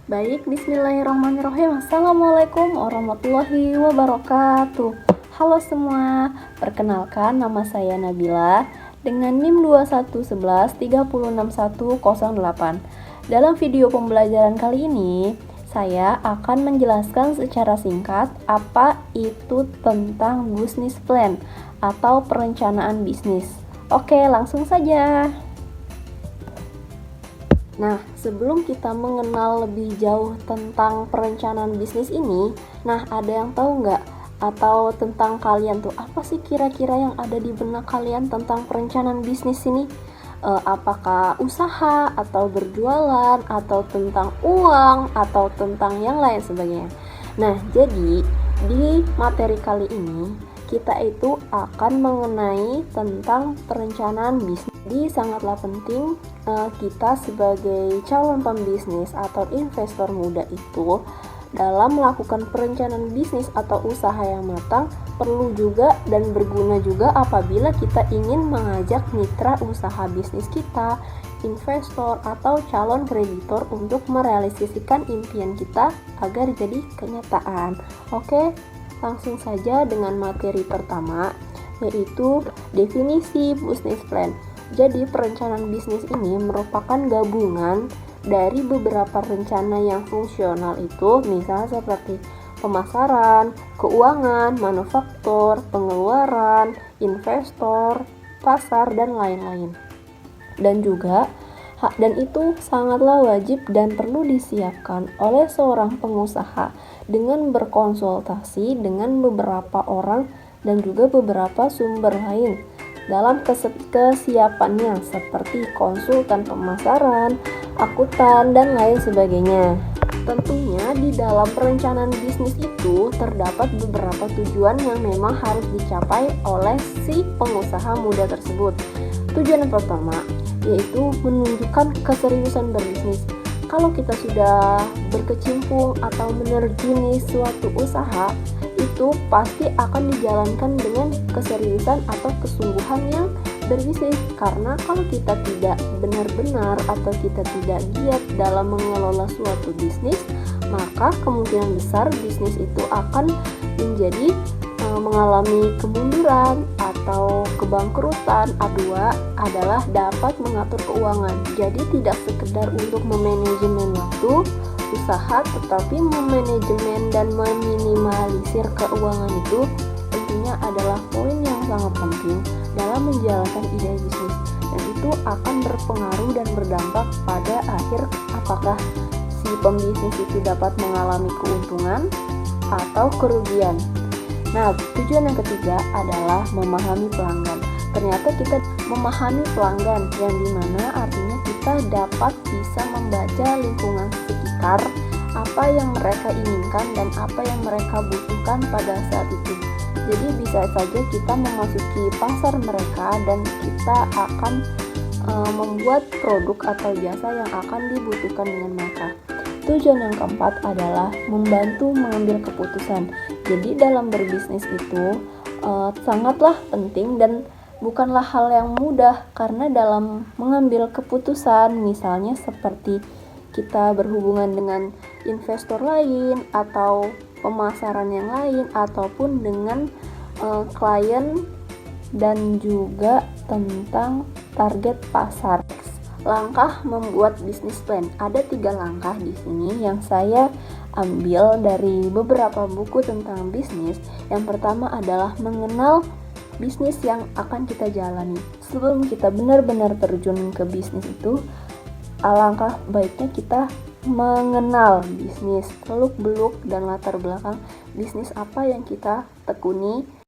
Baik, bismillahirrahmanirrahim. Assalamualaikum warahmatullahi wabarakatuh. Halo semua, perkenalkan nama saya Nabila dengan NIM 2111306108. Dalam video pembelajaran kali ini, saya akan menjelaskan secara singkat apa itu tentang business plan atau perencanaan bisnis. Oke, langsung saja. Nah, sebelum kita mengenal lebih jauh tentang perencanaan bisnis ini, ada yang tahu nggak? Atau tentang kalian tuh, apa sih kira-kira yang ada di benak kalian tentang perencanaan bisnis ini? Apakah usaha, atau berjualan, atau tentang uang, atau tentang yang lain sebagainya? Nah, jadi di materi kali ini, kita itu akan mengenai tentang perencanaan bisnis. Jadi sangatlah penting kita sebagai calon pembisnis atau investor muda itu dalam melakukan perencanaan bisnis atau usaha yang matang perlu juga dan berguna juga apabila kita ingin mengajak mitra usaha bisnis kita, investor atau calon kreditor untuk merealisasikan impian kita agar jadi kenyataan. Oke, langsung saja dengan materi pertama, yaitu definisi business plan. Jadi perencanaan bisnis ini merupakan gabungan dari beberapa rencana yang fungsional itu, misalnya seperti pemasaran, keuangan, manufaktur, pengeluaran, investor, pasar, dan lain-lain. Dan itu sangatlah wajib dan perlu disiapkan oleh seorang pengusaha dengan berkonsultasi dengan beberapa orang dan juga beberapa sumber lain dalam kesiapannya seperti konsultan pemasaran, akuntan, dan lain sebagainya. Tentunya di dalam perencanaan bisnis itu terdapat beberapa tujuan yang memang harus dicapai oleh si pengusaha muda tersebut. Tujuan yang pertama yaitu menunjukkan keseriusan berbisnis. Kalau kita sudah berkecimpung atau menerjuni suatu usaha, itu pasti akan dijalankan dengan keseriusan atau kesungguhan yang berbisnis. Karena kalau kita tidak benar-benar atau kita tidak giat dalam mengelola suatu bisnis, maka kemungkinan besar bisnis itu akan menjadi mengalami kemunduran atau kebangkrutan. Kedua adalah dapat mengatur keuangan. Jadi tidak sekedar untuk memanajemen waktu usaha, tetapi memanajemen dan meminimalisir keuangan itu tentunya adalah poin yang sangat penting dalam menjalankan ide bisnis, dan itu akan berpengaruh dan berdampak pada akhir apakah si pembisnis itu dapat mengalami keuntungan atau kerugian. Nah, tujuan yang ketiga adalah memahami pelanggan. Ternyata kita memahami pelanggan, yang dimana artinya kita dapat bisa membaca lingkungan sekitar, apa yang mereka inginkan dan apa yang mereka butuhkan pada saat itu. Jadi bisa saja kita memasuki pasar mereka dan kita akan membuat produk atau jasa yang akan dibutuhkan dengan mereka. Tujuan yang keempat adalah membantu mengambil keputusan. Jadi dalam berbisnis itu sangatlah penting dan bukanlah hal yang mudah, karena dalam mengambil keputusan, misalnya seperti kita berhubungan dengan investor lain atau pemasaran yang lain ataupun dengan klien dan juga tentang target pasar. Langkah membuat bisnis plan. Ada 3 langkah di sini yang saya ambil dari beberapa buku tentang bisnis. Yang pertama adalah mengenal bisnis yang akan kita jalani. Sebelum kita benar-benar terjun ke bisnis itu, alangkah baiknya kita mengenal bisnis, seluk-beluk dan latar belakang bisnis apa yang kita tekuni